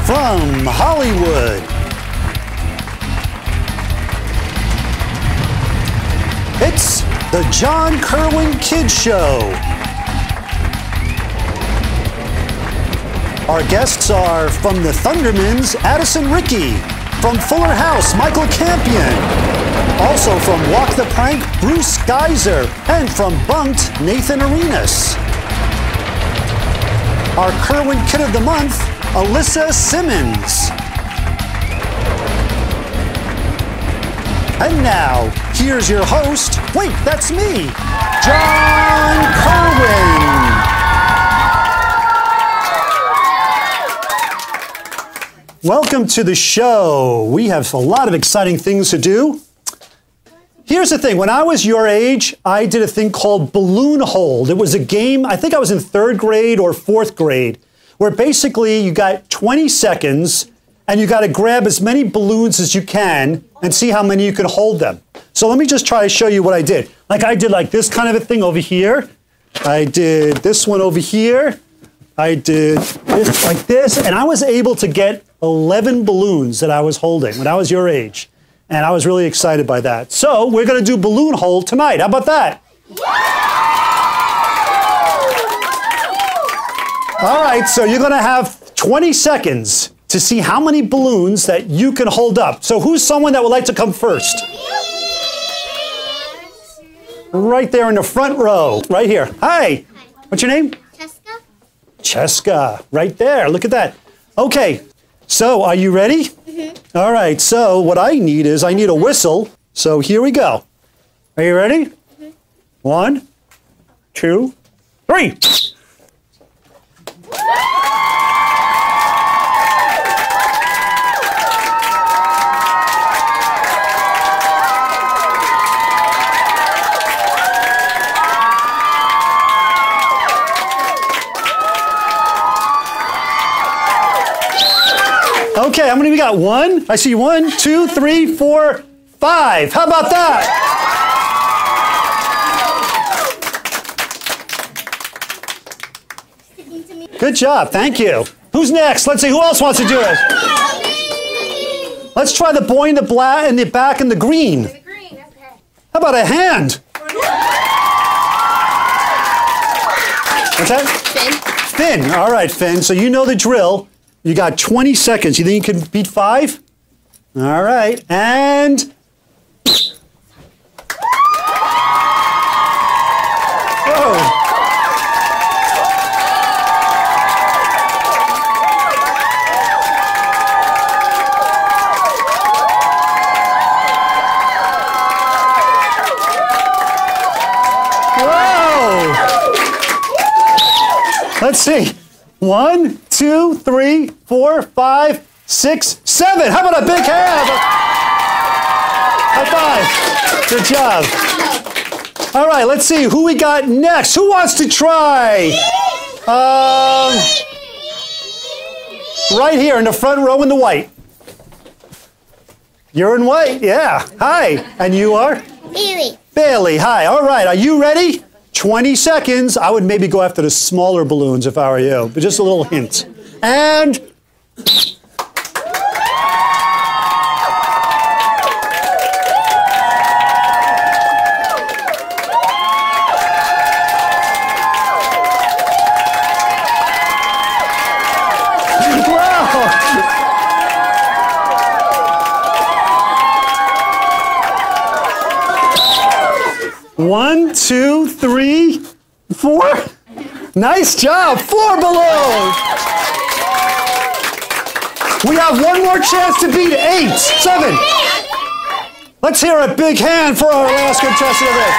from Hollywood. It's the John Kerwin Kids Show. Our guests are from the Thundermans, Addison Riecke. From Fuller House, Michael Campion. Also from Wlak the Prank, Bryce Gheiser. And from Bunk'd, Nathan Arenas. Our Kerwin Kid of the Month, Alyssa Simmons. And now, here's your host. Wait, that's me, John Kerwin. Welcome to the show. We have a lot of exciting things to do. Here's the thing. When I was your age, I did a thing called Balloon Hold. It was a game, I think I was in 3rd grade or 4th grade, where basically you got 20 seconds and you got to grab as many balloons as you can and see how many you can hold them. So let me just try to show you what I did. Like I did like this kind of a thing over here. I did this one over here. I did this like this, and I was able to get 11 balloons that I was holding when I was your age. And I was really excited by that. So we're going to do Balloon Hold tonight. How about that? All right, so you're going to have 20 seconds to see how many balloons that you can hold up. So who's someone that would like to come first? Right there in the front row, right here. Hi. What's your name? Cheska. Cheska, right there. Look at that. Okay, so are you ready? Mm-hmm. All right, so what I need is I need a whistle. So here we go. Are you ready? Mm-hmm. 1, 2, 3. Okay, how many we got? 1? I see 1, 2, 3, 4, 5. How about that? Good job, thank you. Who's next? Let's see, who else wants to do it? Let's try the boy in the black and the back in the green. How about a hand? What's that? Finn. Finn, all right, Finn, so you know the drill. You got 20 seconds. You think you can beat 5? All right, and... Whoa. Whoa. Let's see. 1, 2, 3, 4, 5, 6, 7. How about a big hand? High five. Good job. All right, let's see who we got next. Who wants to try? Right here in the front row in the white. You're in white, yeah. Hi. And you are? Bailey. Bailey, hi. All right, are you ready? 20 seconds. I would maybe go after the smaller balloons if I were you, but just a little hint. And... Wow! 1, 2, 3, 4. Nice job. 4 balloons. We have one more chance to beat 8, 7. Let's hear a big hand for our last contestant of this.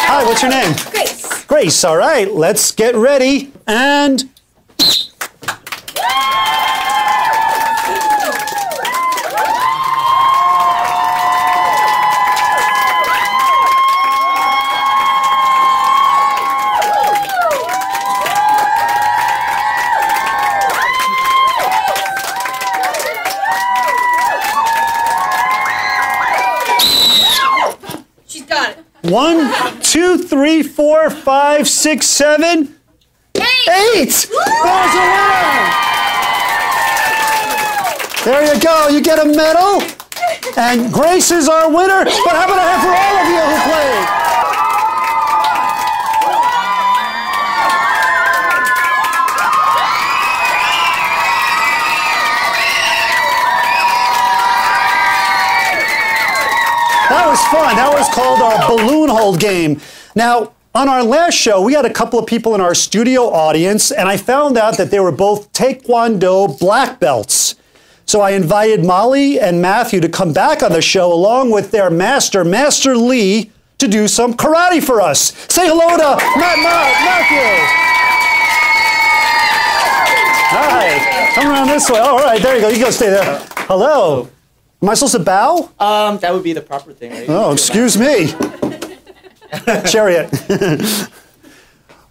Hi, what's your name? Grace. Grace, all right. Let's get ready. And... She's got it. 1, 2, 3, 4, 5, 6, 7, 8. There's a winner. There you go. You get a medal. And Grace is our winner. But how about a hand for all of you who played? That was fun. That was called our balloon hold game. Now, on our last show, we had a couple of people in our studio audience, and I found out that they were both Taekwondo black belts. So I invited Molly and Matthew to come back on the show along with their master, Master Lee, to do some karate for us. Say hello to Matthew. Hi. Come around this way. All right, there you go. You go stay there. Hello. Am I supposed to bow? That would be the proper thing, right? Oh, excuse me. Chariot.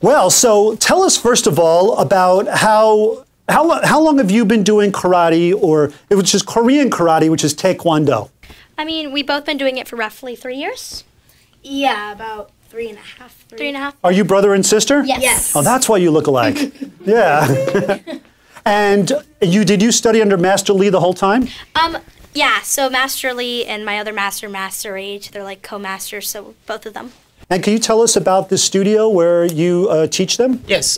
Well, so tell us first of all about how long have you been doing karate, or which is Korean karate, which is Taekwondo? I mean, we've both been doing it for roughly 3 years. Yeah, about 3.5. 3.5. Are you brother and sister? Yes. Oh, that's why you look alike. Yeah. And did you study under Master Lee the whole time? Yeah, so Master Lee and my other master, Master H, they're like co-masters, so both of them. And can you tell us about the studio where you teach them? Yes,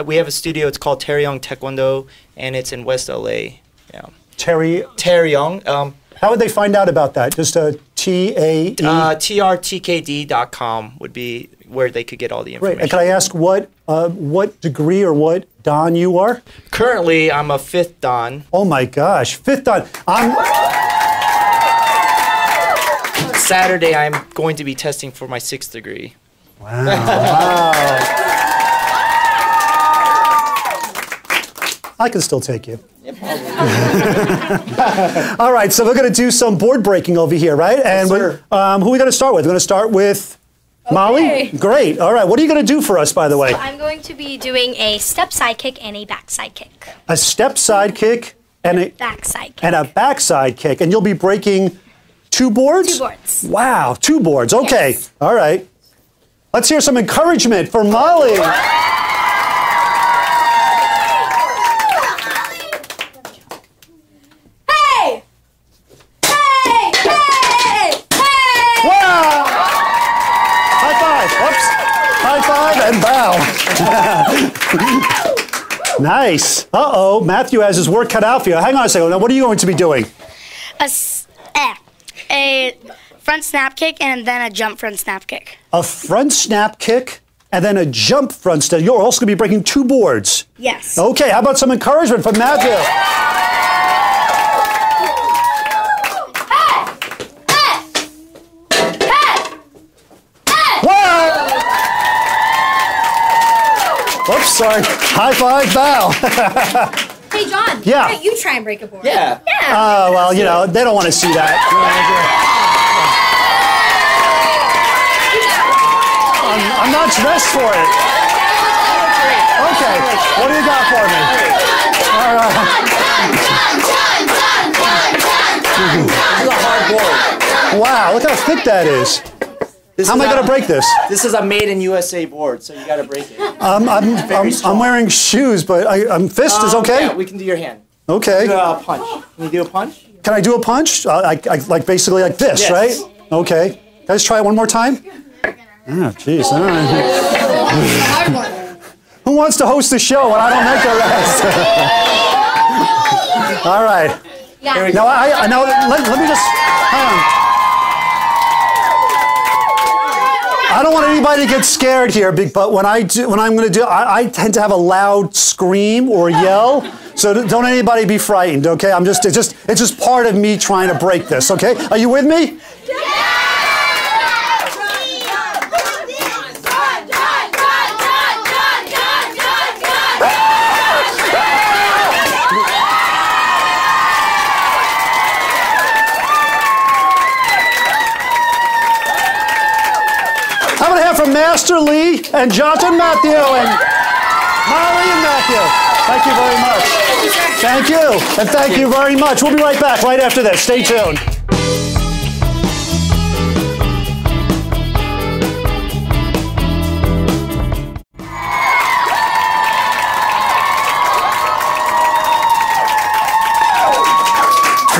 we have a studio. It's called Taeyong Taekwondo, and it's in West LA. Yeah. Taeyong. How would they find out about that? Just T-A-E? trtkd.com would be where they could get all the information. Right. And can I ask what degree or what Dan you are? Currently, I'm a 5th Dan. Oh my gosh, 5th Dan. Saturday, I'm going to be testing for my 6th degree. Wow. Wow. I can still take you. All right, so we're going to do some board breaking over here, right? And Yes, who are we going to start with? We're going to start with Molly? Great. All right, what are you going to do for us, by the way? So I'm going to be doing a step side kick and a back side kick. A step side kick and a back side kick. And a backside kick. And you'll be breaking 2 boards? 2 boards. Wow, 2 boards. Okay. Yes. All right. Let's hear some encouragement for Molly. Hey! Hey! Hey! Hey! Wow! High five. Whoops. High five and bow. Nice. Uh-oh. Matthew has his work cut out for you. Hang on a second. Now, what are you going to be doing? A front snap kick and then a jump front snap kick. A front snap kick and then a jump front step. You're also going to be breaking 2 boards. Yes. Okay, how about some encouragement from Matthew? Whoa! Oops, sorry. High five, bow. Hey, John. Yeah. Why don't you try and break a board? Yeah. Oh, well, you know, they don't want to see that. I'm not dressed for it. Okay, what do you got for me? All right. This is a hard board. Wow, look how thick that is. How am I going to break this? This is a made in USA board, so you got to break it. I'm wearing shoes, but fist is okay? Yeah, we can do your hand. Okay. Do a punch. Can you do a punch? Can I do a punch? Like basically like this, Yes. right? Okay. Can I just try it one more time? Oh, jeez. All right. Who wants to host the show when I don't make the rest? All right. Yeah. Now, let me just, hang on. I don't want anybody to get scared here, but when I'm going to do, I tend to have a loud scream or yell. So don't anybody be frightened, okay? It's just part of me trying to break this, okay? Are you with me? How about a hand from Master Lee and Jonathan Matthew and Molly and Matthew. Thank you very much. Thank you. And thank you very much. We'll be right back right after this. Stay tuned.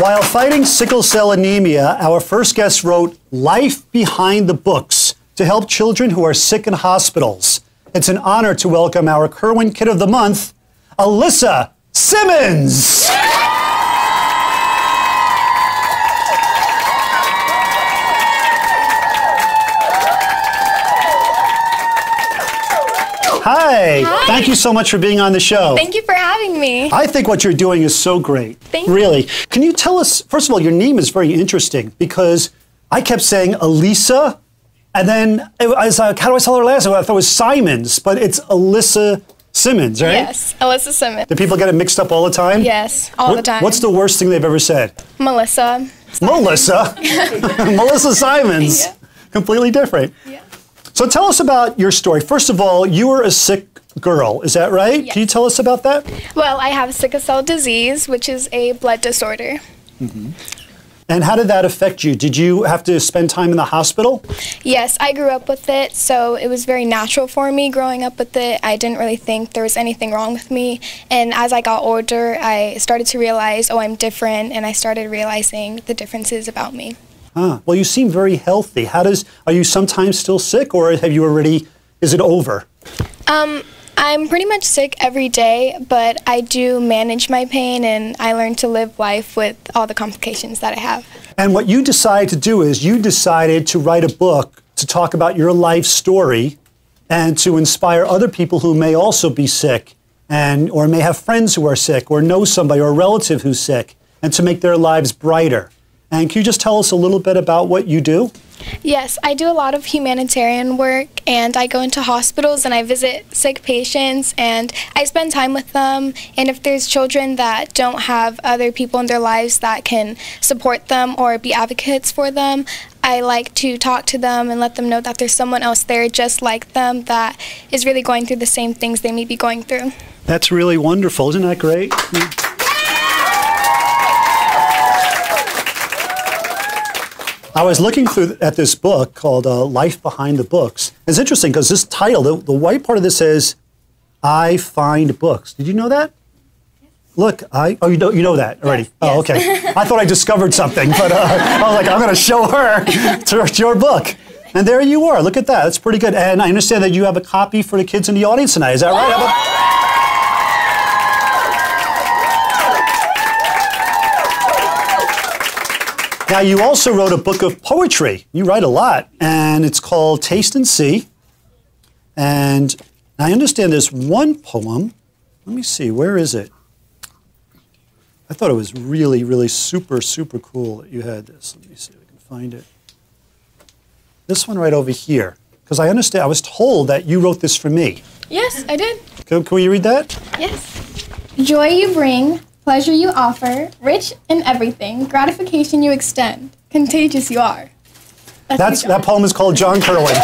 While fighting sickle cell anemia, our first guest wrote Life Behind the Books to help children who are sick in hospitals. It's an honor to welcome our Kerwin Kid of the Month, Alyssa Simmons. Hi. Thank you so much for being on the show. Thank you for having me. I think what you're doing is so great. Thank you. Really. Can you tell us, first of all, your name is very interesting because I kept saying Alyssa, and then I was like, how do I spell her last name? I thought it was Simons, but it's Alyssa Simmons, right? Yes, Alyssa Simmons. Do people get it mixed up all the time? Yes, all the time. What's the worst thing they've ever said? Melissa. Melissa? Melissa Simons. Yeah. Completely different. Yeah. So tell us about your story. First of all, you were a sick girl, is that right? Yes. Can you tell us about that? Well, I have sickle cell disease, which is a blood disorder. Mm-hmm. And how did that affect you? Did you have to spend time in the hospital? Yes, I grew up with it, so it was very natural for me growing up with it. I didn't really think there was anything wrong with me. And as I got older, I started to realize, oh, I'm different, and I started realizing the differences about me. Ah, well, you seem very healthy. Are you sometimes still sick, or have you already, is it over? I'm pretty much sick every day, but I do manage my pain, and I learn to live life with all the complications that I have. And what you decided to do is you decided to write a book to talk about your life story and to inspire other people who may also be sick or may have friends who are sick or know somebody or a relative who's sick, and to make their lives brighter. And can you just tell us a little bit about what you do? Yes, I do a lot of humanitarian work, and I go into hospitals and I visit sick patients and I spend time with them. And if there's children that don't have other people in their lives that can support them or be advocates for them, I like to talk to them and let them know that there's someone else there just like them that is really going through the same things they may be going through. That's really wonderful. Isn't that great? I was looking at this book called Life Behind the Books. It's interesting because this title, the white part of this says, I find books. Did you know that? Look, you know that already? Yes, oh, yes. okay. I thought I discovered something, but I was like, I'm going to show her your book. And there you are. Look at that. That's pretty good. And I understand that you have a copy for the kids in the audience tonight. Is that right? Now, you also wrote a book of poetry. You write a lot, and it's called Taste and See. And I understand there's one poem. Let me see, where is it? I thought it was really, really super, super cool that you had this. Let me see if I can find it. This one right over here. Because I understand, I was told that you wrote this for me. Yes, I did. Can we read that? Yes. Joy you bring, pleasure you offer, rich in everything, gratification you extend, contagious you are. That poem is called John Kerwin.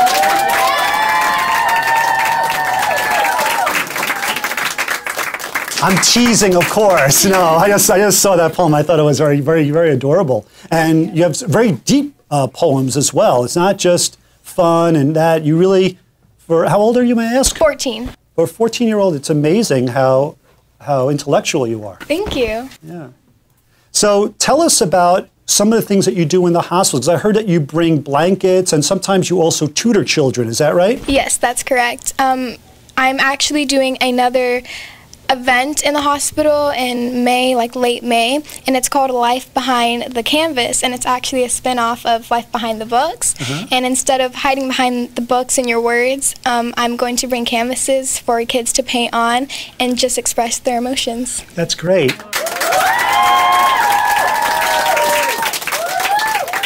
I'm teasing, of course. No, I just saw that poem. I thought it was very, very, very adorable. And you have very deep poems as well. It's not just fun and that. You really, how old are you, may I ask? 14. For a 14-year-old, it's amazing how intellectual you are. Thank you. Yeah. So tell us about some of the things that you do in the hospital, because I heard that you bring blankets and sometimes you also tutor children. Is that right? Yes, that's correct. I'm actually doing another event in the hospital in May, like late May, and it's called Life Behind the Canvas, and it's actually a spin-off of Life Behind the Books. And instead of hiding behind the books and your words, I'm going to bring canvases for kids to paint on and just express their emotions. That's great.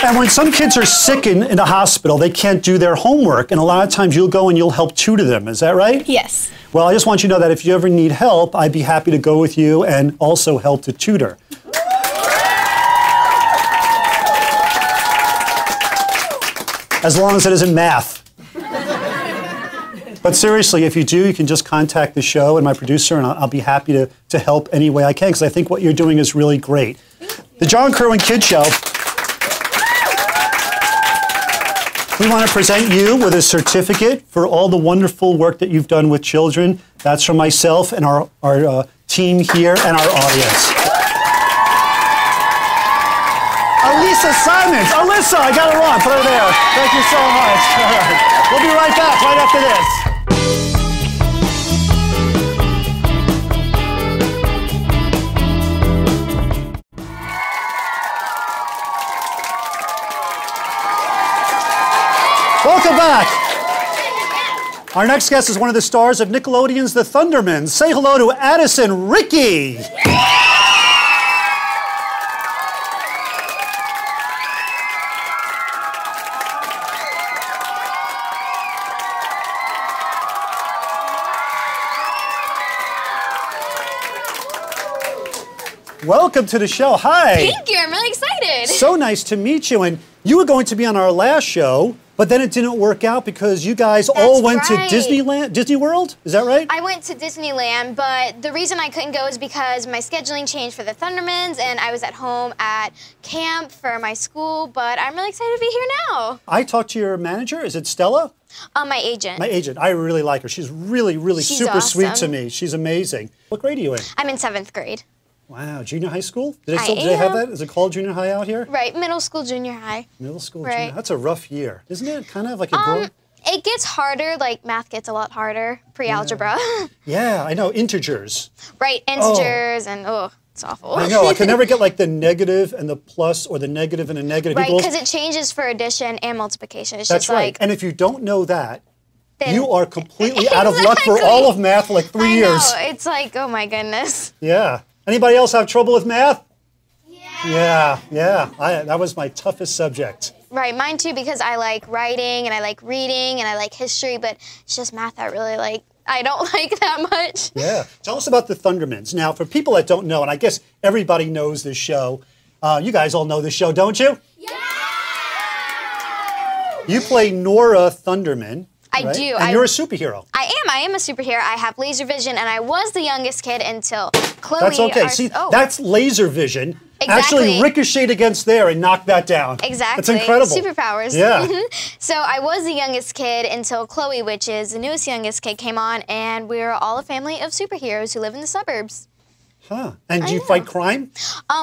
And when some kids are sick in a hospital, they can't do their homework, and a lot of times you'll go and you'll help tutor them. Is that right? Yes. Well, I just want you to know that if you ever need help, I'd be happy to go with you and also help to tutor. As long as it isn't math. But seriously, if you do, you can just contact the show and my producer, and I'll be happy to help any way I can, because I think what you're doing is really great. The John Kerwin Kids Show. We want to present you with a certificate for all the wonderful work that you've done with children. That's from myself and our team here and our audience. Alyssa Simons. Alyssa, I got it wrong. Put her there. Thank you so much. All right. We'll be right back right after this. Welcome back. Our next guest is one of the stars of Nickelodeon's The Thundermans. Say hello to Addison Riecke. Welcome to the show. Hi. Thank you. I'm really excited. So nice to meet you. And you were going to be on our last show, but then it didn't work out because you guys all went to Disneyland, Disney World. Is that right? I went to Disneyland, but the reason I couldn't go is because my scheduling changed for the Thundermans, and I was at home at camp for my school. But I'm really excited to be here now. I talked to your manager. Is it Stella? My agent. My agent. I really like her. She's really She's super awesome. sweet to me. She's amazing. What grade are you in? I'm in 7th grade. Wow, junior high school? Do I they have am. that? Is it called junior high out here? Right, middle school, junior high. Middle school, Right. junior. That's a rough year, isn't it? Kind of like a girl. It gets harder, like math gets a lot harder, pre-algebra. Yeah, I know, integers. Right, integers, and it's awful. I know, I can never get like the negative and the plus or the negative and a negative Right, equals. because it changes for addition and multiplication. It's That's just right. like, And if you don't know that, then- you are completely out of luck for all of math for like 3 years. I know, it's like, oh my goodness. Yeah. Anybody else have trouble with math? Yeah. That was my toughest subject. Right, mine too, because I like writing and I like reading and I like history, but it's just math I really like. I don't like that much. Yeah. Tell us about the Thundermans. Now, for people that don't know, and I guess everybody knows this show, you guys all know this show, don't you? Yeah! You play Nora Thunderman. I right? do. And you're a superhero. I am a superhero. I have laser vision, and I was the youngest kid until Chloe. That's okay. See, that's laser vision. Actually ricocheted against there and knocked that down. Exactly. That's incredible. Superpowers. Yeah. So I was the youngest kid until Chloe, which is the newest youngest kid, came on, and we're all a family of superheroes who live in the suburbs. Huh. And do you fight crime?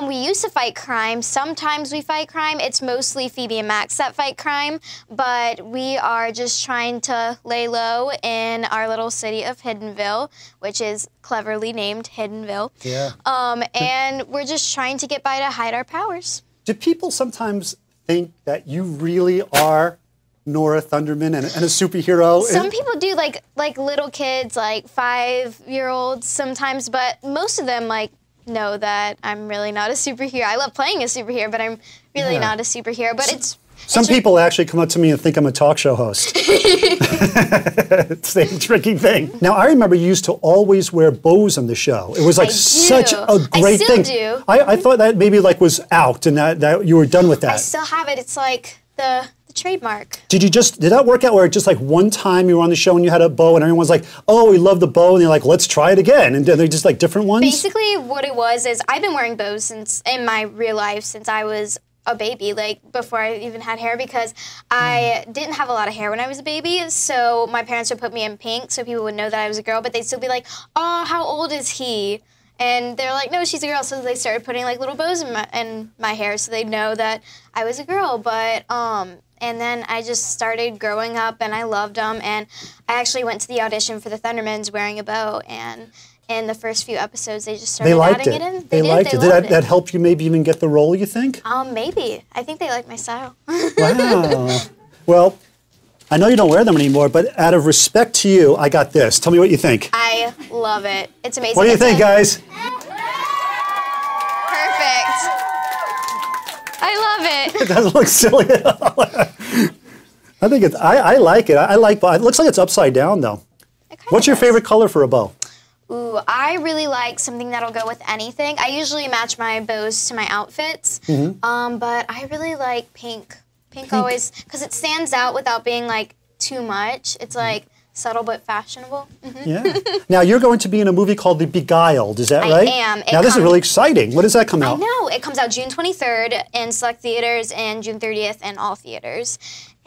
We used to fight crime. Sometimes we fight crime. It's mostly Phoebe and Max that fight crime, but we are just trying to lay low in our little city of Hiddenville, which is cleverly named Hiddenville. Yeah. And we're just trying to get by to hide our powers. Do people sometimes think that you really are Nora Thunderman and a superhero? Some people do, like little kids, like 5-year-olds sometimes, but most of them know that I'm really not a superhero. I love playing a superhero, but I'm really not a superhero. But some people actually come up to me and think I'm a talk show host. It's the tricky thing. Now, I remember you used to always wear bows on the show. It was like such a great thing. I still do. I thought that maybe was out and that you were done with that. I still have it. It's like the trademark. Did that work out where just like one time you were on the show and you had a bow and everyone's like, oh, we love the bow, and they're like, let's try it again, and they're just like different ones? Basically what it was is I've been wearing bows in my real life since I was a baby, like before I even had hair, because I didn't have a lot of hair when I was a baby, so my parents would put me in pink so people would know that I was a girl, but they'd still be like, oh, how old is he? And they're like, no, she's a girl. So they started putting like little bows in my hair so they'd know that I was a girl. But and then I just started growing up and I loved them. And I actually went to the audition for the Thundermans wearing a bow. And in the first few episodes, they just started adding it in. They liked it. Did that help you maybe even get the role, you think? Maybe. I think they like my style. Wow. Well, I know you don't wear them anymore, but out of respect to you, I got this. Tell me what you think. I love it. It's amazing. What do you think, guys? Perfect. I love it. It doesn't look silly at all. I think I like it. I like bow. It looks like it's upside down, though. What's your favorite color for a bow? Ooh, I really like something that'll go with anything. I usually match my bows to my outfits, but I really like pink. Pink always, because it stands out without being like too much. It's like subtle but fashionable. Yeah. Now you're going to be in a movie called The Beguiled, is that right? I am. Now this is really exciting. When does that come out? I know. It comes out June 23rd in select theaters and June 30th in all theaters.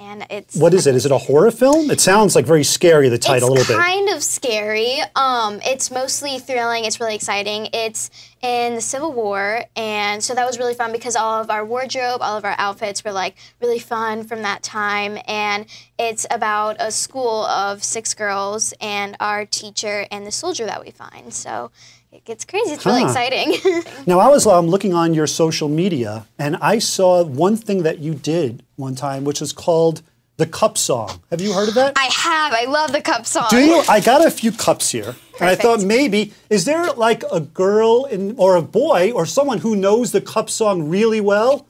And it's What is it? Is it a horror film? It sounds like very scary, the title, a little bit. It's kind of scary. It's mostly thrilling. It's really exciting. It's in the Civil War, and so that was really fun because all of our wardrobe, all of our outfits were like really fun from that time. And it's about a school of 6 girls and our teacher and the soldier that we find. So it gets crazy. It's really exciting. Now, I was looking on your social media, and I saw one thing that you did one time, which is called the cup song. Have you heard of that? I have. I love the cup song. Do you? I got a few cups here, and I thought maybe, is there like a girl or a boy or someone who knows the cup song really well?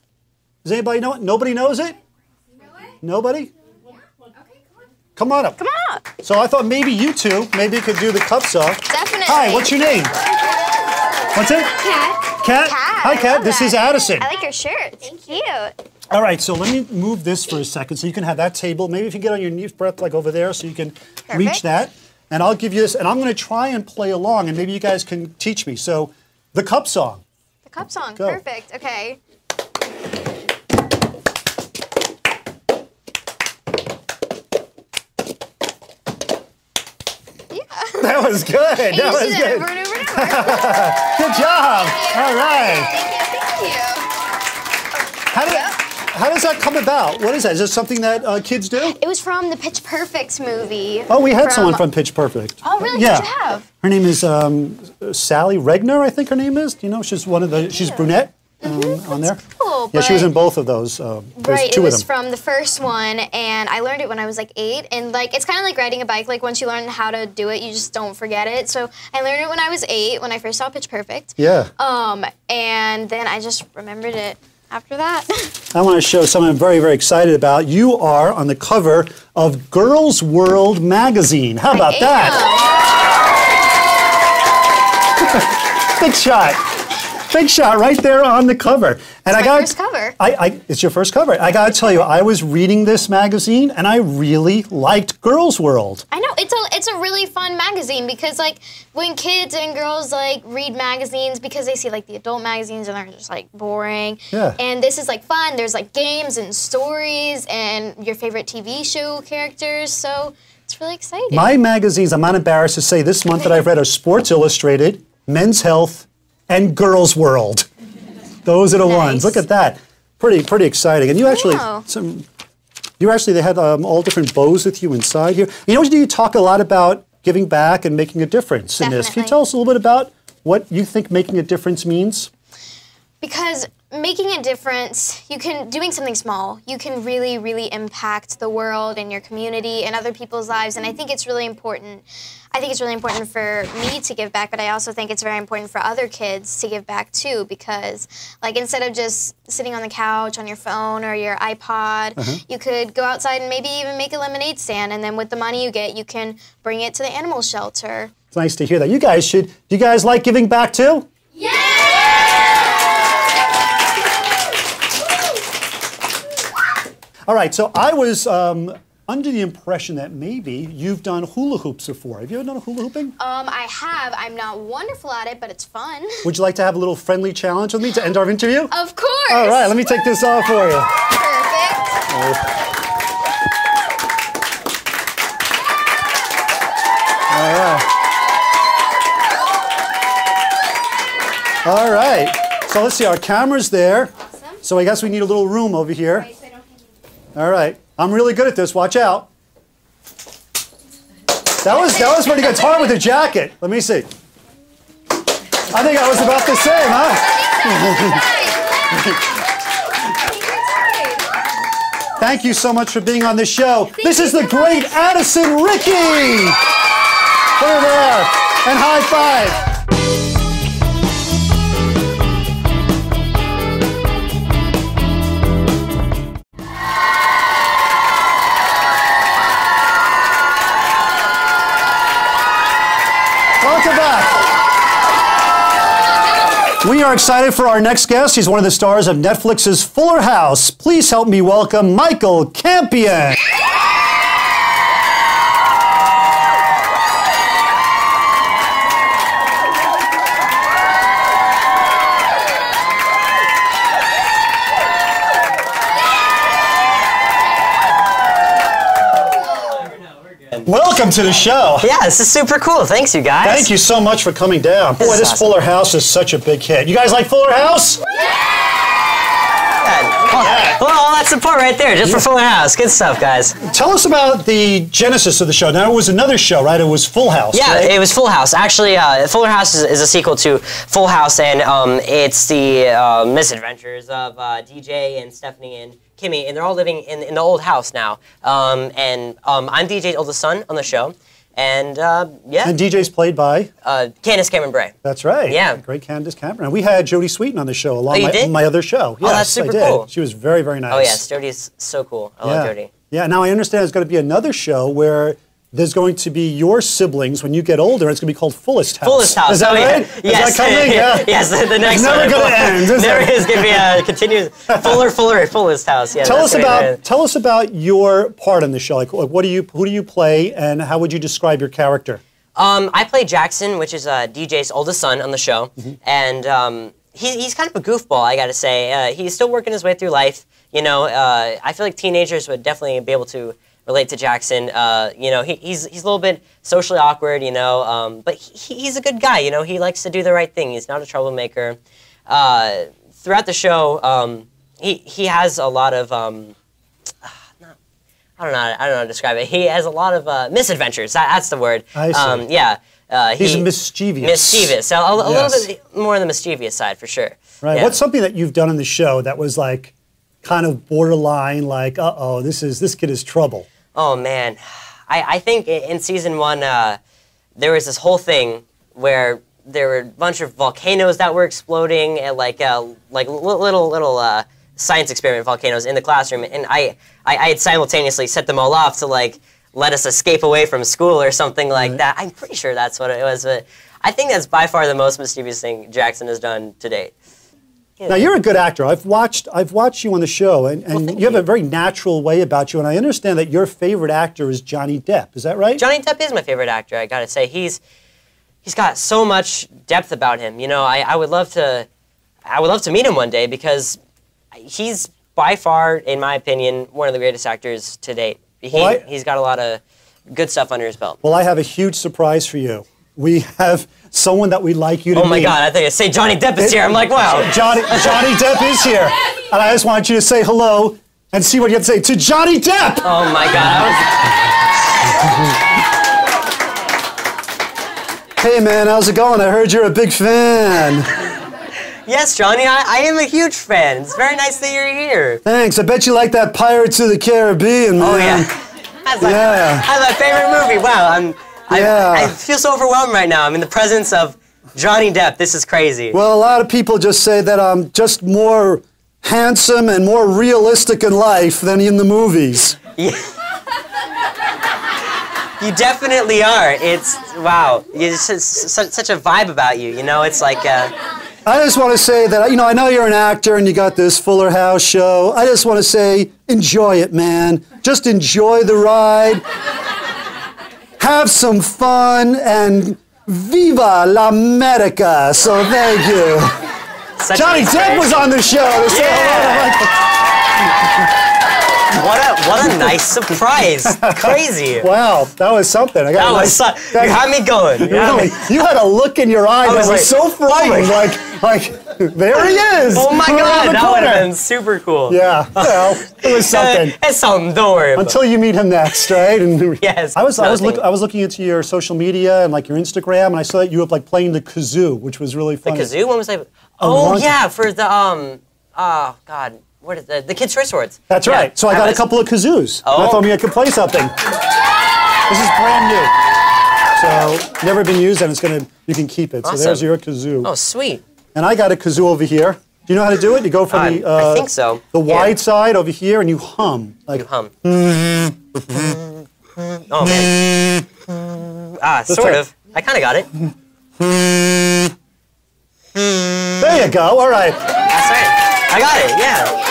Does anybody know it? Nobody knows it? Nobody? Come on up. Come on up. So I thought maybe you two maybe could do the cup song. Definitely. Hi, what's your name? What's it? Kat. Kat? Hi, I Kat. love This that. is Addison. I like your shirt. It's cute. All right, so let me move this for a second so you can have that table. Maybe if you get on your knees, breath like over there so you can reach that. And I'll give you this, and I'm going to try and play along, and maybe you guys can teach me. So, the cup song. The cup song. Go. Perfect. Okay. That was good. That You was do that good. over and over and over. Good job. All right. Thank you. How does that come about? What is that? Is this something that kids do? It was from the Pitch Perfect movie. Oh, we had someone from Pitch Perfect. Oh, really? Yeah. Who'd you have? Her name is Sally Regner, I think her name is. Do you know? She's one of the. She's brunette. On there. Cool. Yeah, she was in both of those. Right, There's 2 it was of them. from the first one, and I learned it when I was like 8. And like, it's kind of like riding a bike. Like once you learn how to do it, you just don't forget it. So I learned it when I was 8, when I first saw Pitch Perfect. Yeah. And then I just remembered it after that. I want to show something I'm very, very excited about. You are on the cover of Girls World magazine. How about that? Big shot. Big shot right there on the cover. And It's my first cover. It's your first cover. I got to tell you, I was reading this magazine and I really liked Girls World. I know, it's a really fun magazine because like when kids and girls like read magazines because they see like the adult magazines and they're just like boring. Yeah. And this is like fun. There's like games and stories and your favorite TV show characters. So it's really exciting. My magazines, I'm not embarrassed to say, this month that I've read are Sports Illustrated, Men's Health, and Girls World. Those are the ones. Look at that. Pretty exciting. And you actually, they had all different bows with you inside here. You know, you talk a lot about giving back and making a difference in this. Can you tell us a little bit about what you think making a difference means? Because making a difference, doing something small, you can really, really impact the world and your community and other people's lives. And I think it's really important. I think it's really important for me to give back, but I also think it's very important for other kids to give back too, because like instead of just sitting on the couch on your phone or your iPod, you could go outside and maybe even make a lemonade stand, and then with the money you get, you can bring it to the animal shelter. It's nice to hear that. Do you guys like giving back too? Yeah! All right, so I was under the impression that maybe you've done hula hoops before. Have you ever done hula hooping? I have. I'm not wonderful at it, but it's fun. Would you like to have a little friendly challenge with me to end our interview? Of course. All right, let me take this off for you. Perfect. All right. All right. So let's see, our camera's there. Awesome. So I guess we need a little room over here. All right. I'm really good at this. Watch out. That was pretty good. It's hard with the jacket. Let me see. I think I was about the same, huh? Thank you so much for being on the show. This is the great Addison Riecke. Put her there. And high five. Welcome back. We are excited for our next guest. He's one of the stars of Netflix's Fuller House. Please help me welcome Michael Campion. welcome to the show. Yeah, this is super cool. Thanks, you guys. Thank you so much for coming down. Boy, this awesome. Fuller House is such a big hit. You guys like Fuller House? Well, all that support right there, just for Fuller House. Good stuff, guys. Tell us about the genesis of the show. Now, it was another show, right? It was Full House, Yeah, right? it was Full House. Actually, Fuller House is a sequel to Full House, and it's the misadventures of DJ and Stephanie and Kimmy, and they're all living in the old house now. I'm DJ's oldest son on the show, and yeah. And DJ's played by? Candace Cameron Bray. That's right. Yeah. Great Candace Cameron. We had Jodie Sweetin on the show along you did? my other show. Oh, that's super I did. cool. She was very, very nice. Oh, yes, Jodie's so cool. I love Jodie. Yeah, now I understand there's going to be another show where there's going to be your siblings when you get older. It's going to be called Fullest House. Fullest House. Is that right? Yes. Is that coming? Yeah. Yes, the next It's one. never going to end, is There it? is going to be a continuous Fullest House. Yeah. Tell that's us about your part in the show. Like, who do you play, and how would you describe your character? I play Jackson, which is DJ's oldest son on the show, and he's kind of a goofball, I gotta say. He's still working his way through life. You know, I feel like teenagers would definitely be able to relate to Jackson. You know, he's a little bit socially awkward, you know, but he's a good guy. You know, he likes to do the right thing. He's not a troublemaker. Throughout the show, he has a lot of I don't know how to describe it. He has a lot of misadventures. That's the word. I see. Yeah. He's mischievous. Mischievous. So a little bit more on the mischievous side, for sure. Right. Yeah. What's something that you've done in the show that was like kind of borderline, like, this kid is trouble? Oh man, I think in season 1 there was this whole thing where there were a bunch of volcanoes that were exploding and like little science experiment volcanoes in the classroom, and I had simultaneously set them all off to like let us escape away from school or something like that. I'm pretty sure that's what it was, but I think that's by far the most mischievous thing Jackson has done to date. Now, you're a good actor. I've watched you on the show, and you have a very natural way about you, and I understand that your favorite actor is Johnny Depp. Is that right? Johnny Depp is my favorite actor, I gotta say. He's got so much depth about him. You know, I would love to meet him one day, because he's by far, in my opinion, one of the greatest actors to date. He's got a lot of good stuff under his belt. Well, I have a huge surprise for you. We have someone that we'd like you to meet. Oh my God, I think I say Johnny Depp is here. I'm like, wow. Johnny Depp is here. And I just want you to say hello and see what you have to say to Johnny Depp. Oh my God. Hey man, how's it going? I heard you're a big fan. Yes, Johnny, I am a huge fan. It's very nice that you're here. Thanks. I bet you like that Pirates of the Caribbean, man. Oh yeah. That's my favorite movie. Wow, I feel so overwhelmed right now. I'm in the presence of Johnny Depp. This is crazy. Well, a lot of people just say that I'm just more handsome and more realistic in life than in the movies. Yeah. You definitely are. Wow. It's just such a vibe about you. You know, it's like. I just want to say that, I know you're an actor and you got this Fuller House show. I just want to say, enjoy it, man. Just enjoy the ride. Have some fun, and viva la America. So thank you. Johnny Depp was on the show. What a nice surprise. Crazy. Wow, that was something. You had me going. You had a look in your eye that was so frightening. Like, there he is. Oh my God, that would have been super cool. Yeah, well, it was something. It's something, don't worry about it. Until you meet him next, right? And yes. I was looking into your social media and like your Instagram, and I saw that you were like playing the kazoo, which was really funny. The kazoo? When was I? Oh yeah, for the oh God. What is the Kids' Choice Awards? That's right. So I got a couple of kazoos. Oh. I thought maybe I could play something. This is brand new. So never been used, and you can keep it. Awesome. So there's your kazoo. Oh, sweet. And I got a kazoo over here. Do you know how to do it? You go from I think so. The wide side over here, and you hum. Like you hum. Oh man. Sort of. I kind of got it. There you go. All right. That's right. I got it. Yeah.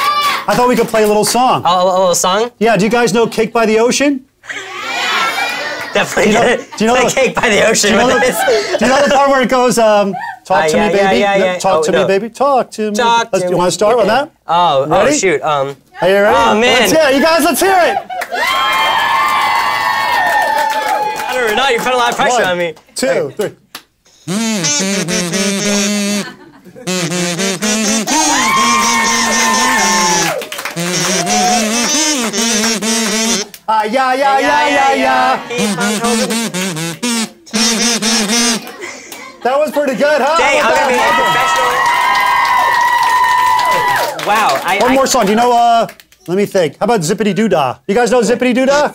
I thought we could play a little song. A little song? Yeah. Do you guys know "Cake by the Ocean"? Definitely. Do you know Cake by the Ocean? Do you know the part where it goes? Talk to me, baby. Yeah. Talk to me, baby. Talk to me. Talk to me. You want to start with that? Oh, shoot. Are you ready? Oh man. Let's hear it. You guys, let's hear it. it or not, you're putting a lot of pressure on me. 2, 3. Yeah. That was pretty good, huh? Dang, I'm gonna be a professional. Wow. One more song. Do you know, let me think. How about Zippity Doo Dah? You guys know Zippity Doo Dah?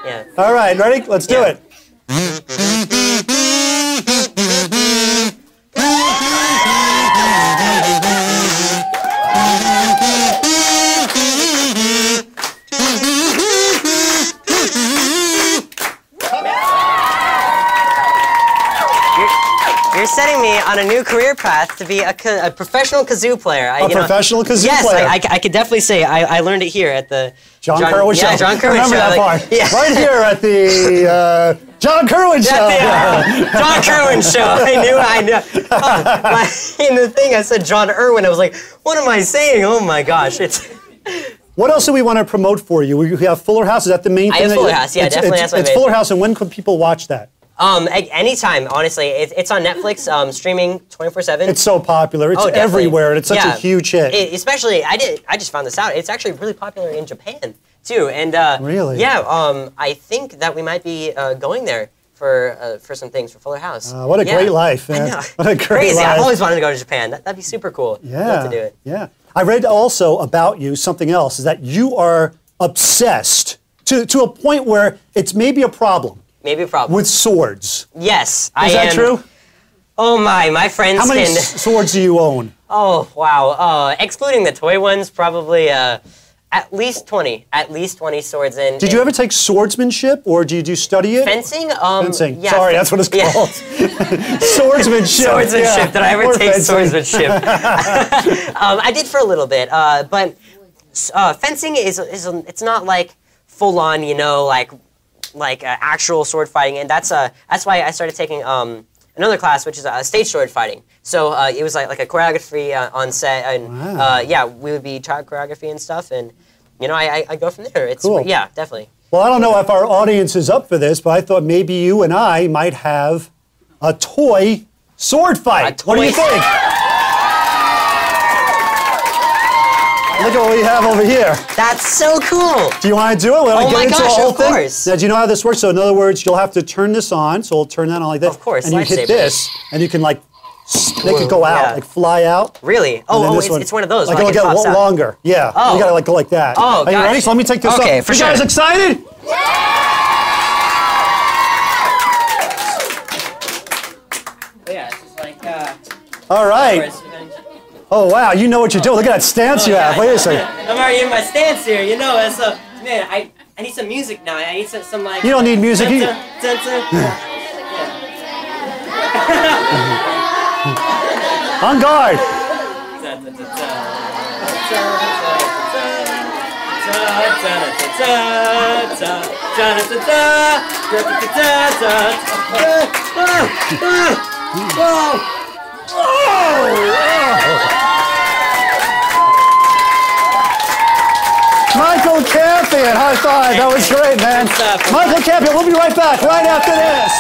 Yeah. All right, ready? Let's do it. You're setting me on a new career path to be a professional kazoo player. Professional kazoo player? player. Yes, I could definitely say I learned it here at the John Kerwin Show. Yeah, John Kerwin Remember Show. that part. Yeah. Right here at the John Kerwin Show. John Kerwin Show. I knew. In the thing, I said John Irwin. I was like, what am I saying? Oh my gosh. What else do we want to promote for you? We have Fuller House. Is that the main thing? I have Fuller House. Yeah, definitely. It's Fuller House, and when can people watch that? Anytime, honestly. It's on Netflix, streaming 24/7. It's so popular. It's everywhere, and it's such a huge hit. Especially, I just found this out. It's actually really popular in Japan too. And really, yeah. I think that we might be going there for some things for Fuller House. What a great life, man! I know. What a great Crazy. life. I've always wanted to go to Japan. That'd be super cool. Yeah, I'd love to do it. Yeah. I read also about you something else is that you are obsessed to a point where it's maybe a problem. Maybe a problem. With swords. Yes, I am. Is that true? Oh my friends. How many swords do you own? Oh wow, excluding the toy ones, probably at least 20. At least 20 swords in. Did you ever take swordsmanship, or do you study it? Fencing? Fencing. Yeah, Sorry, that's what it's called. Swordsmanship. Swordsmanship. Yeah. Did I ever take swordsmanship? I did for a little bit, but fencing it's not like full on, like actual sword fighting, and that's why I started taking another class, which is stage sword fighting. So it was like a choreography on set, and yeah, we would be trying choreography and stuff, and I go from there. It's cool. Yeah, definitely. Well, I don't know if our audience is up for this, but I thought maybe you and I might have a toy sword fight. What do you think? Look at what we have over here. That's so cool. Do you want to do it? Oh my gosh, of course. Now, do you know how this works? So in other words, you'll have to turn this on. So we'll turn that on like this. Of course, and you hit this, and you can like make it go out, like fly out. Really? It's one of those. Like it'll get longer. Yeah. Oh. You gotta like go like that. Oh, Are you ready? So let me take this off. Okay, for sure. You guys excited? Yeah, it's just like. All right. Oh wow, you know what you're doing. Look at that stance you have. Wait a second. I'm already in my stance here, It's man, I need some music now. I need some like. You don't need music. On guard. Michael Campion, high five. That was great, man. Michael Campion, we'll be right back right after this.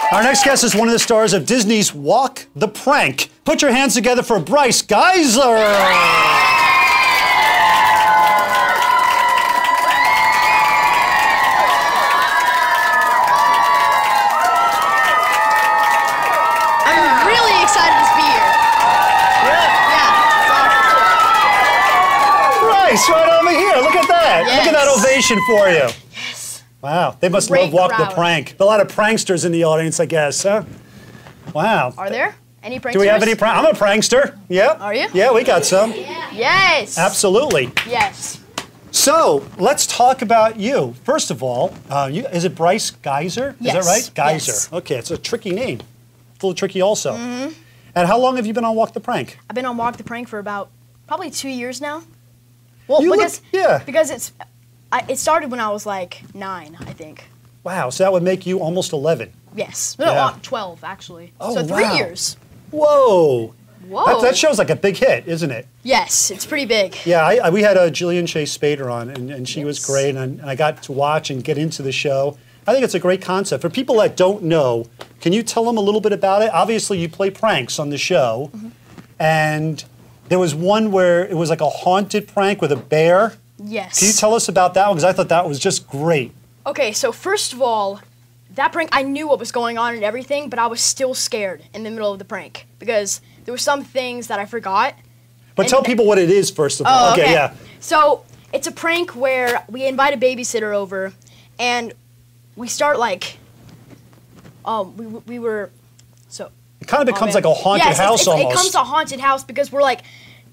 Our next guest is one of the stars of Disney's Wlak the Prank. Put your hands together for Bryce Gheiser. I'm really excited to be here. Yeah. Bryce, right over here. Look at that. Yes. Look at that ovation for you. Wow, they must Great love Wlak crowd. the Prank. A lot of pranksters in the audience, I guess, huh? Wow. Are there any pranksters? Do we have any I'm a prankster. Yep. Are you? Yeah, we got some. Yes. Absolutely. Yes. So, let's talk about you. First of all, is it Bryce Gheiser? Yes. Is that right? Gheiser. Yes. Okay, it's a tricky name. A little tricky also. Mm-hmm. And how long have you been on Wlak the Prank? I've been on Wlak the Prank for about probably 2 years now. Well, You because look- because it started when I was like 9, I think. Wow, so that would make you almost 11. Yes. No, Yeah. 12 actually. Oh, so 3 wow. years. Whoa. Whoa. That show's like a big hit, isn't it? Yes, it's pretty big. Yeah, we had Jillian Chase Spader on, and she was great, and I got to watch and get into the show. I think it's a great concept. For people that don't know, can you tell them a little bit about it? Obviously, you play pranks on the show, and there was one where it was like a haunted prank with a bear. Yes. Can you tell us about that one? Because I thought that was just great. Okay, so first of all, that prank, I knew what was going on and everything, but I was still scared in the middle of the prank because there were some things that I forgot. But tell people what it is first of all. Okay, yeah. So it's a prank where we invite a babysitter over, and we start like, we were, so. It kind of becomes man. like a haunted Yes, house almost. It comes to a haunted house because we're like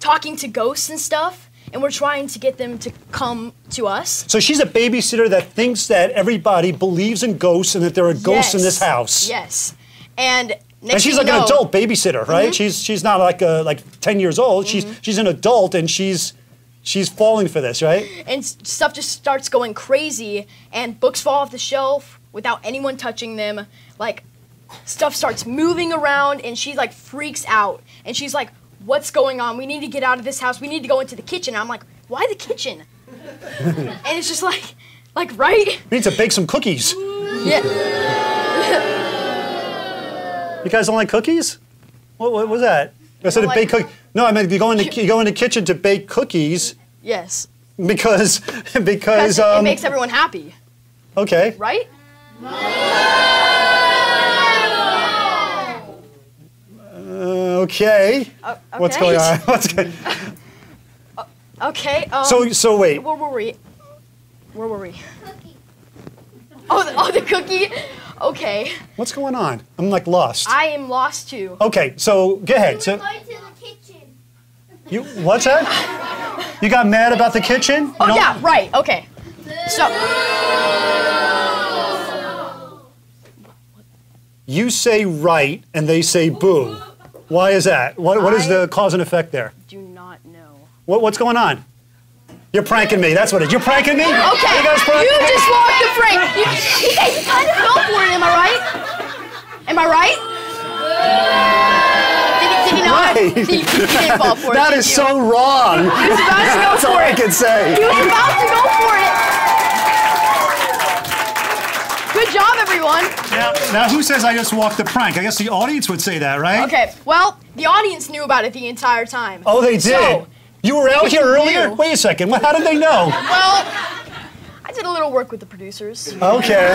talking to ghosts and stuff, and we're trying to get them to come to us. So she's a babysitter that thinks that everybody believes in ghosts and that there are ghosts in this house. Yes. And next And she's thing like you an know, adult babysitter, right? She's not like 10 years old. She's an adult and she's falling for this, right? and stuff just starts going crazy, and books fall off the shelf without anyone touching them. Like, stuff starts moving around, and she like freaks out, and she's like, "What's going on? We need to get out of this house. We need to go into the kitchen." And I'm like, "Why the kitchen?" And it's just like, right? We need to bake some cookies. Yeah. You guys don't like cookies? What was that? I said to like- bake cookies. No, I meant you go in the kitchen to bake cookies Yes. because Because it makes everyone happy, okay. right? Okay. What's okay. going on? What's going? Okay. So wait. Where were we? Oh, the cookie. Okay. What's going on? I'm like lost. I am lost too. Okay, so go ahead. So you what's that? You got mad about the kitchen? You Oh don't- yeah, right. Okay. So You say right and they say boo. Why is that? What is the cause and effect there? do not know. What's going on? You're pranking me. That's what it is. You're pranking me? Okay. You guys pranking You me? just walked the prank. You kind of fell for it. Am I right? Am I right? Did he not? Right. He didn't fall for it. That did is you? so wrong. He was about to go That's all for I it. can say. He was about to go for it. Good job, everyone. Now who says I just walked the prank? I guess the audience would say that, right? Okay. Well, the audience knew about it the entire time. Oh, they did? So, You were out here earlier? knew. Wait a second. How did they know? well, I did a little work with the producers. Okay.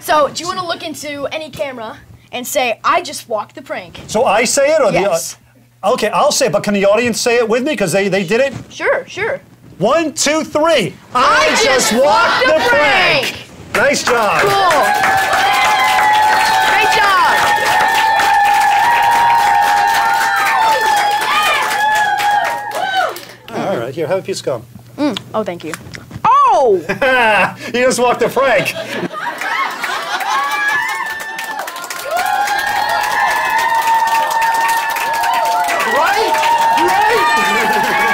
So, do you want to look into any camera and say, "I just walked the prank"? So I say it or Yes. the Okay, I'll say it, but can the audience say it with me? Because they did it? Sure. 1, 2, 3. I just walked the prank. Nice job. Cool. Great job. All right, here, have a piece of gum. Oh, thank you. Oh! You just walked the prank.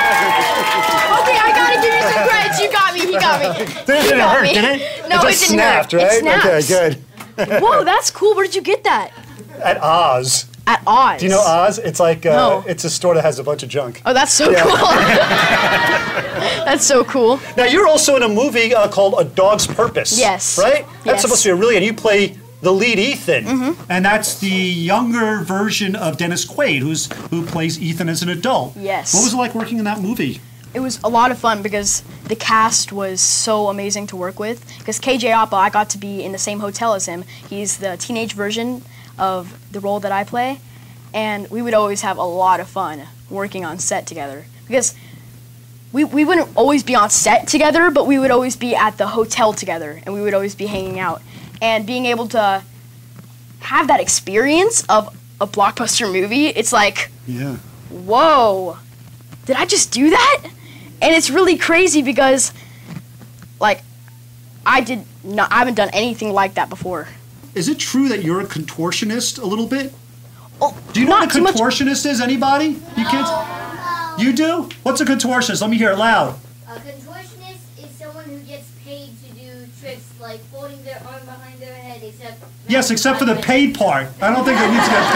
Okay, I gotta give you some credit. You got me. He got me. Didn't got hurt, me. did it? No, it it just didn't snapped, hurt. right? It snaps. Okay, good. Whoa, that's cool. Where did you get that? At Oz. At Oz. Do you know Oz? It's like No. it's a store that has a bunch of junk. Oh, that's so Yeah. cool. That's so cool. Now you're also in a movie called A Dog's Purpose. Yes. Right? That's Yes. supposed to be really, and you play the lead Ethan, and that's the younger version of Dennis Quaid, who plays Ethan as an adult. Yes. What was it like working in that movie? It was a lot of fun because the cast was so amazing to work with. Because KJ Appa, I got to be in the same hotel as him. He's the teenage version of the role that I play. And we would always have a lot of fun working on set together. Because we wouldn't always be on set together, but we would always be at the hotel together. And we would always be hanging out. And being able to have that experience of a blockbuster movie, it's like, Yeah. whoa, did I just do that? And it's really crazy because, like, I haven't done anything like that before. Is it true that you're a contortionist a little bit? Oh, Do you know not what a too much. contortionist is? Anybody? You kids? You do? What's a contortionist? Let me hear it loud. A contortionist is someone who gets paid to do tricks like folding their arm behind their head, except for the paid part. I don't think they need to get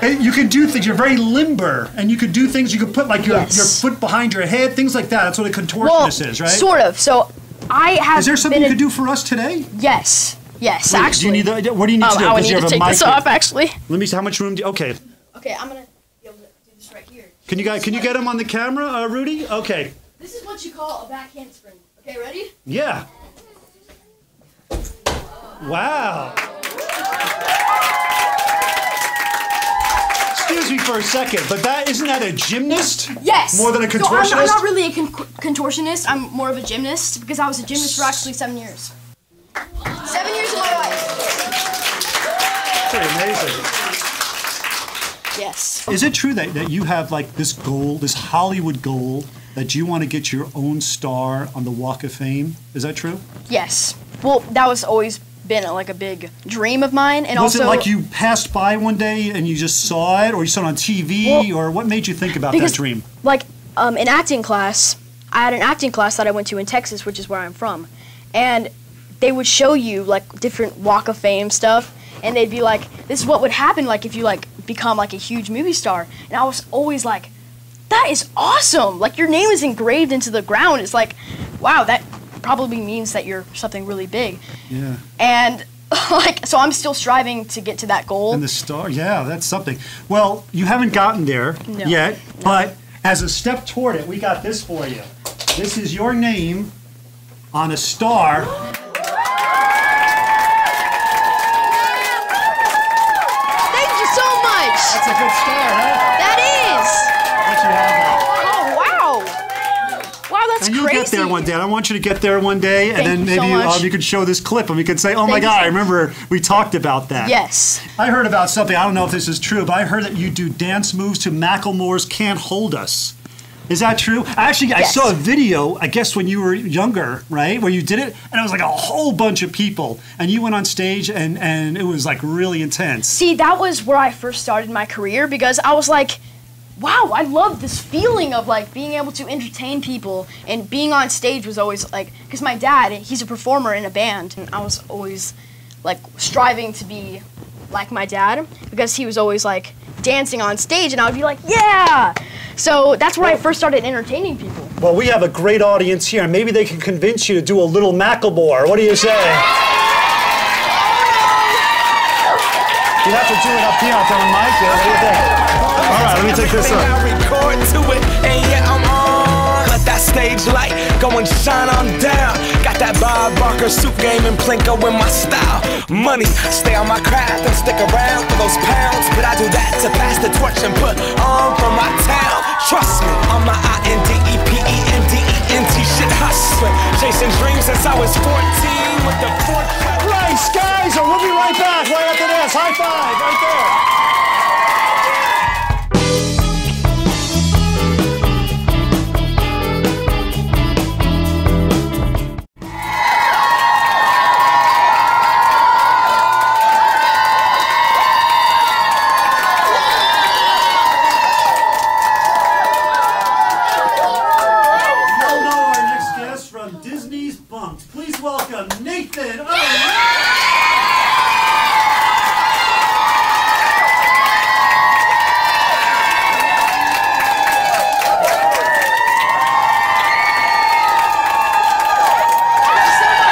paid. You can do things. You're very limber, and you can do things. You can put like your foot behind your head, things like that. That's what a contortionist is, right? Sort of. So I have. Is there something you could do for us today? Yes. Yes, Wait, actually. Do you need what do you need to do? I need to take this off, actually. Let me see how much room do you... Okay. Okay, I'm going to be able to do this right here. Can you get him on the camera, Rudy? Okay. This is what you call a back handspring. Okay, ready? Yeah. Wow. Excuse me for a second, but isn't that a gymnast? Yes. More than a contortionist? So I'm not really a contortionist. I'm more of a gymnast because I was a gymnast for actually 7 years. 7 years of my life. Pretty amazing. Yes. Is it true that you have like this goal, this Hollywood goal, that you want to get your own star on the Walk of Fame? Is that true? Yes. Well, that was always been like a big dream of mine, and was also. it like you passed by one day and you just saw it, or you saw it on TV, or what made you think about that dream? Like in acting class, I had an acting class that I went to in Texas, which is where I'm from, and they would show you like different Walk of Fame stuff, and they'd be like, "This is what would happen like if you like become like a huge movie star." And I was always like, "That is awesome! Like your name is engraved into the ground." It's like, wow, that probably means that you're something really big. Yeah. And like, so I'm still striving to get to that goal. And the star, yeah, that's something. Well, you haven't gotten there yet, but as a step toward it, we got this for you. This is your name on a star. That's a good star, huh? That is! What you have on. Oh, wow! Wow, that's and you'll crazy. get there one day. I want you to get there one day, and then maybe you could show this clip, and we could say, oh my God, I remember we talked about that. Yes. I heard about something, I don't know if this is true, but I heard that you do dance moves to Macklemore's Can't Hold Us. Is that true? Actually, I saw a video, I guess when you were younger, right, where you did it, and it was like a whole bunch of people, and you went on stage, and it was like really intense. See, that was where I first started my career, because I was like, wow, I love this feeling of like being able to entertain people, and being on stage was always like, because my dad, he's a performer in a band, and I was always like striving to be like my dad, because he was always like dancing on stage, and I would be like, yeah! So that's where I first started entertaining people. Well, we have a great audience here, and maybe they can convince you to do a little Macklemore. What do you say? You have to do it up here on the mic. What do you think? All right, let me take this up. That stage light, go and shine on down. Got that Bob Barker suit game and Plinko in my style. Money, stay on my craft and stick around for those pounds. But I do that to pass the torch and put on for my town. Trust me, I'm my INDEPENDENT shit hustling. Chasing dreams since I was 14 with the fortune. Bryce Gheiser, we'll be right back right after this. High five, right there. Please welcome Nathan.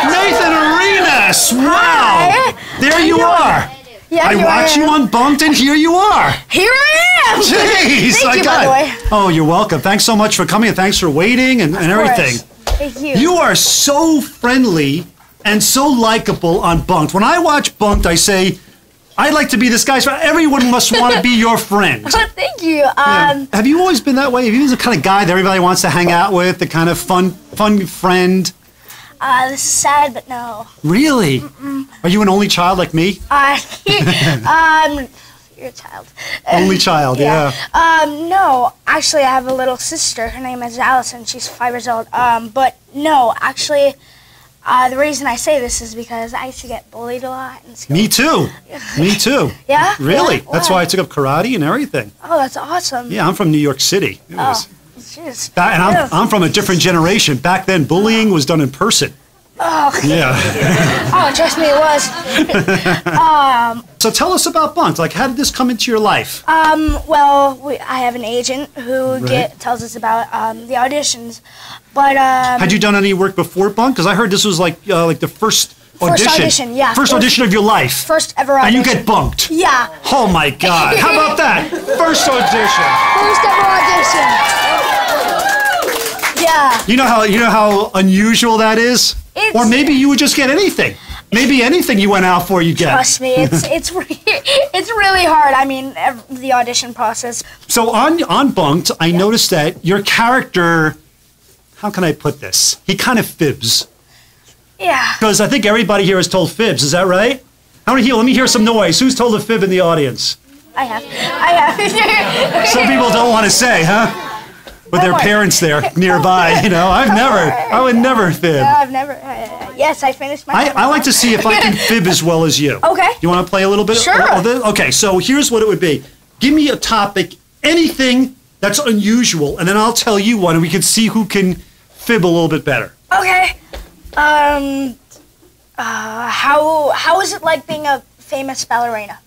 Nathan Arenas. Wow. There you are. Yeah, I watch you on Bunk'd, and here you are. Here I am. Jeez, Thank you, by the way. Oh, you're welcome. Thanks so much for coming, and thanks for waiting and everything. Thank you. You are so friendly and so likable on Bunk'd. When I watch Bunk'd, I say, I'd like to be this guy's friend. Everyone must want to be your friend. Thank you. Have you always been that way? Have you been the kind of guy that everybody wants to hang out with, the kind of fun friend? This is sad, but no. Really? Are you an only child like me? You're a child. Only child, yeah. No, actually, I have a little sister. Her name is Allison. She's 5 years old. But no, actually, The reason I say this is because I used to get bullied a lot in school. Me too. Me too. Yeah? Really? Yeah? That's why I took up karate and everything. Oh, that's awesome. Yeah, I'm from New York City. Jeez. And I'm from a different generation. Back then, bullying was done in person. Oh. Yeah. Oh, trust me, it was. So tell us about Bunk'd. Like, how did this come into your life? Well, I have an agent who tells us about the auditions, but had you done any work before Bunk'd? Because I heard this was like the first audition. First audition, yeah. First audition of your life. First ever audition. And you get Bunk'd. Yeah. Oh my God! How about that? First audition. First ever audition. Yeah. You know how unusual that is? Or maybe you would just get anything. Maybe anything you went out for, you get. Trust me, it's really hard. I mean, the audition process. So on Bunk'd, I noticed that your character, how can I put this? He kind of fibs. Yeah. Because I think everybody here has told fibs. Is that right? Let me hear some noise. Who's told a fib in the audience? I have. Some people don't want to say, huh? With their parents there nearby, I would never fib. No, I've never. Yes, I finished my. I like to see if I can fib as well as you. Okay. You want to play a little bit? Sure. Okay, so here's what it would be. Give me a topic, anything that's unusual, and then I'll tell you one, and we can see who can fib a little bit better. Okay. How is it like being a famous ballerina?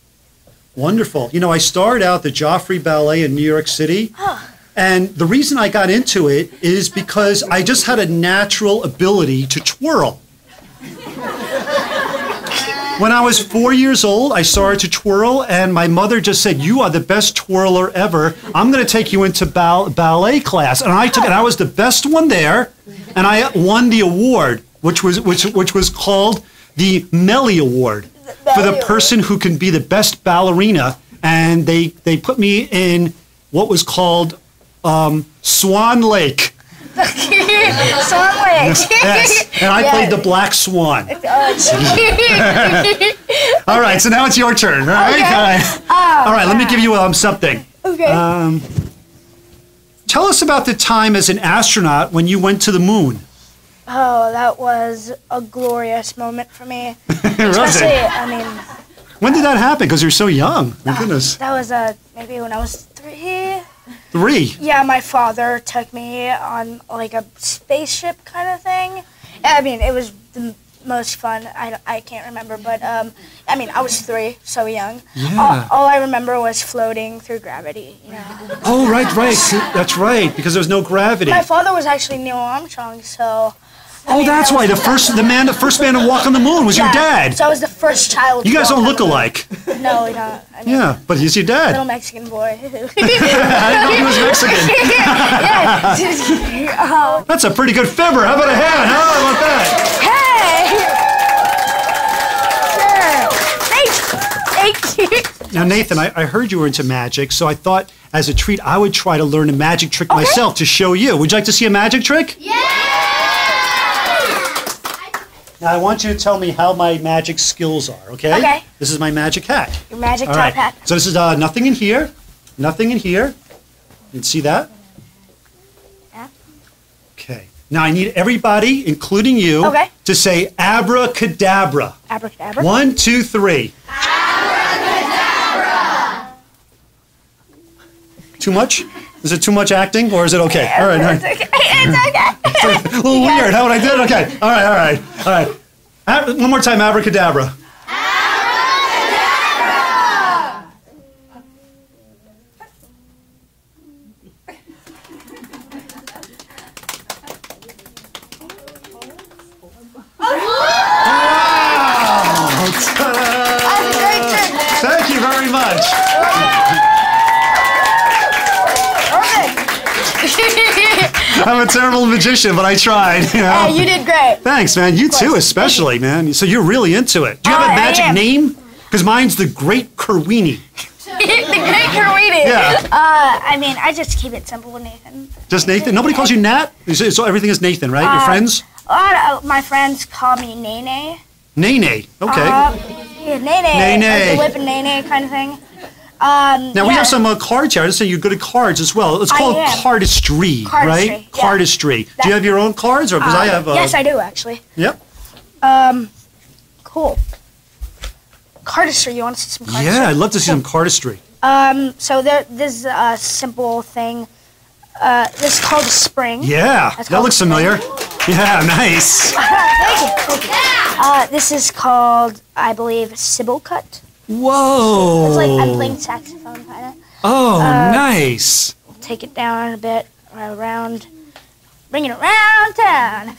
Wonderful. I started out the Joffrey Ballet in New York City. Huh. And the reason I got into it is because I just had a natural ability to twirl. When I was 4 years old, I started to twirl, and my mother just said, "You are the best twirler ever. I'm going to take you into ballet class." And I took it. I was the best one there, and I won the award, which was called the Melly Award for the person who can be the best ballerina. And they put me in what was called Swan Lake. Swan Lake. Yes, and I played the Black Swan. All right, so now it's your turn. All right, Okay. all right. Let me give you something. Okay. Tell us about the time as an astronaut when you went to the moon. Oh, that was a glorious moment for me. Was Especially, it? I mean, When did that happen? Because you're so young. My goodness. that was maybe when I was 3. 3. Yeah, my father took me on like a spaceship kind of thing. I mean, it was the most fun. I can't remember, but I mean, I was 3, so young. Yeah. All I remember was floating through gravity. Oh, right. That's right. Because there's no gravity. My father was actually Neil Armstrong, so. Oh, that's why the first man to walk on the moon was your dad. So I was the first child. You to guys walk don't on look the moon. alike. No, we don't. I mean, Yeah, but he's your dad. little Mexican boy. I didn't know he was Mexican. Yeah. That's a pretty good fibber. How about a hand? How about that? Hey! Sure. Thank you. Now, Nathan, I heard you were into magic, so I thought as a treat I would try to learn a magic trick myself to show you. Would you like to see a magic trick? Yeah! Now, I want you to tell me how my magic skills are, okay? Okay. This is my magic hat. Your magic All top right. hat. So this is nothing in here. Nothing in here. You see that? Yeah. Okay. Now I need everybody, including you, to say abracadabra. Abracadabra. 1, 2, 3. Abracadabra! Too much? Is it too much acting, or is it okay? All right. All right. It's okay. It's okay. It's a little weird. How would I do it? Okay. All right. One more time, abracadabra. Abracadabra! Thank you very much. I'm a terrible magician, but I tried. Hey, you did great. Thanks, man. You too, especially, man. So you're really into it. Do you have a magic name? Because mine's the Great Kerwin. The Great Kerwin. Yeah. I mean, I just keep it simple with Nathan. Just Nathan? Nobody calls you Nat? So everything is Nathan, right? Your friends? A lot of my friends call me Nene. Nene. Okay. Yeah, Nene. Nene. Like the lip and Nene kind of thing. Now, we have some cards here. I just say you're good at cards as well. It's called cardistry, right? Yeah. Cardistry. Do you have your own cards? Or because I have... yes, I do, actually. Yep. Cool. Cardistry. You want to see some cardistry? Yeah, I'd love to see some cardistry. So this is a simple thing. This is called a spring. Yeah, that looks familiar. Yeah, nice. Thank you. This is called, I believe, Sybil cut. Whoa. It's like I'm playing saxophone, kind of. Oh, nice. Take it down a bit, around, bring it around town.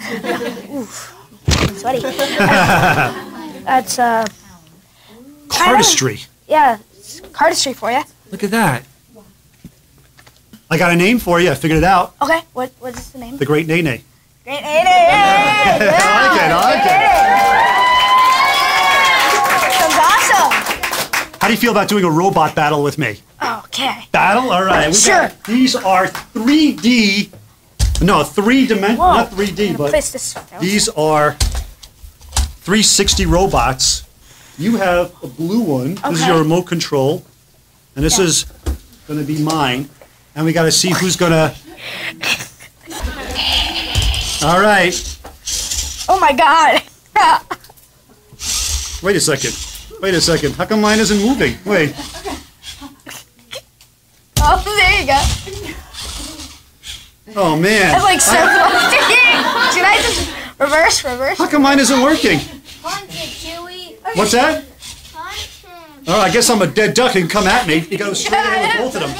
Oof, I'm sweaty. That's Cardistry. Yeah, it's cardistry for you. Look at that. I got a name for you. I figured it out. Okay, what is the name? The Great Nene. Great Nene. I like it. Sounds awesome. How do you feel about doing a robot battle with me? Okay. Battle? All right. Sure. These are 3D. No, 3-dimensional. Not 3D, but place this down. these are 360 robots. You have a blue one. This is your remote control. And this is going to be mine. And we got to see who's going to... All right. Oh, my God. Wait a second. Wait a second. How come mine isn't moving? Wait. Oh, there you go. Oh, man. That's like so close. Should I just reverse? How come mine isn't working? What's that? Oh, I guess I'm a dead duck and come at me. You go straight ahead with both of them.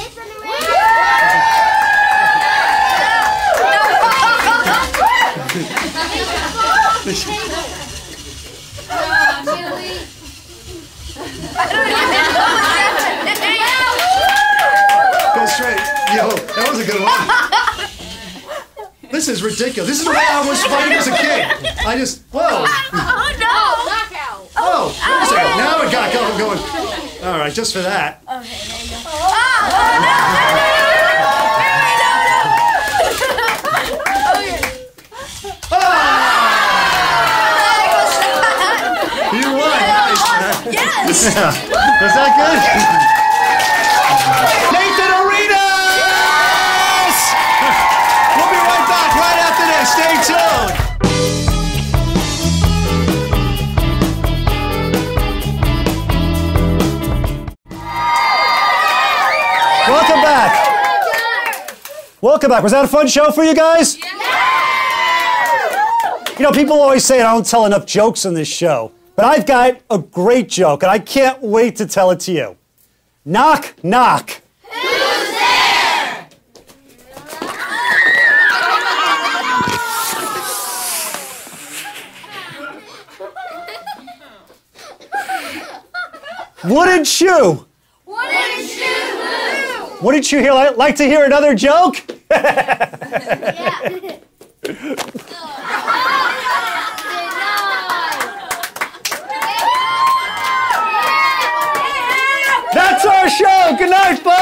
Go straight. Yo, that was a good one. This is ridiculous. This is the way I was fighting as a kid. I just, whoa. Oh, no. Knockout. Oh, wait a second. Now it got going. All right, just for that. Okay, there you go. You won. Yes. Yeah. Was that good? Nathan Arenas! We'll be right back right after this. Stay tuned. Welcome back. Welcome back. Was that a fun show for you guys? Yeah. You know, people always say I don't tell enough jokes on this show, but I've got a great joke, and I can't wait to tell it to you. Knock, knock. Who's there? Wouldn't you? Wouldn't you? Wouldn't you like to hear another joke? That's our show. Good night, folks.